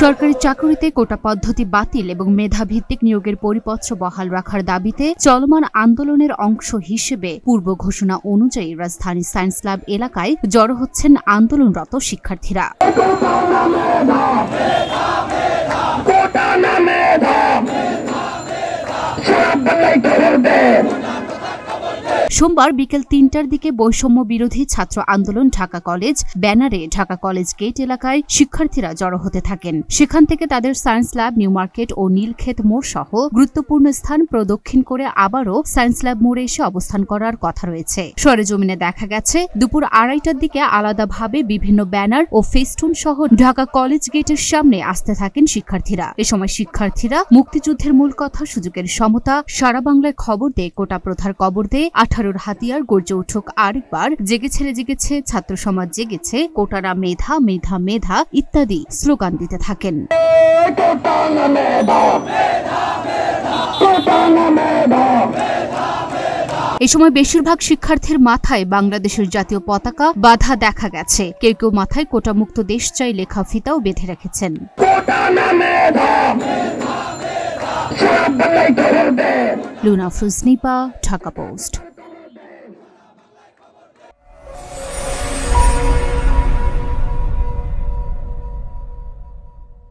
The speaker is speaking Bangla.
সরকারি চাকরিতে কোটা পদ্ধতি বাতিল এবং মেধাভিত্তিক নিয়োগের পরিপত্র বহাল রাখার দাবিতে চলমান আন্দোলনের অংশ হিসেবে পূর্ব ঘোষণা অনুযায়ী রাজধানী সায়েন্স ল্যাব এলাকায় জড়ো হচ্ছেন আন্দোলনরত শিক্ষার্থীরা। সোমবার বিকেল ৩টার দিকে বৈষম্য বিরোধী ছাত্র আন্দোলন ঢাকা কলেজ ব্যানারে ঢাকা কলেজ গেট এলাকায় শিক্ষার্থীরা জড়ো হতে থাকেন। সেখান থেকে তাদের সায়েন্স ল্যাব, নিউ মার্কেট ও নীলক্ষেত মোড় সহ গুরুত্বপূর্ণ স্থান প্রদক্ষিণ করে আবারও সায়েন্স ল্যাব মোড়ে এসে অবস্থান করার কথা রয়েছে। সরেজমিনে দেখা গেছে দুপুর ২:৩০টার দিকে আলাদাভাবে বিভিন্ন ব্যানার ও ফেস্টুন সহ ঢাকা কলেজ গেটের সামনে আসতে থাকেন শিক্ষার্থীরা। এ সময় শিক্ষার্থীরা মুক্তিযুদ্ধের মূল কথা, সুযোগের সমতা, সারা বাংলায় খবর দে, কোটা প্রথার কবর দে, 18 হাতিয়ার গর্জে উঠুক আরেকবার, জেগেছে জেগেছে ছাত্র সমাজ জেগেছে, কোটারা মেধা মেধা মেধা ইত্যাদি স্লোগান দিতে থাকেন। এ সময় বেশিরভাগ শিক্ষার্থীর মাথায় বাংলাদেশের জাতীয় পতাকা বাঁধা দেখা গেছে। কেউ কেউ মাথায় কোটা মুক্ত দেশ চাই লেখা ফিতাও বেঁধে রেখেছেন। লুনা ফ্রুজনিপা, ঢাকা পোস্ট।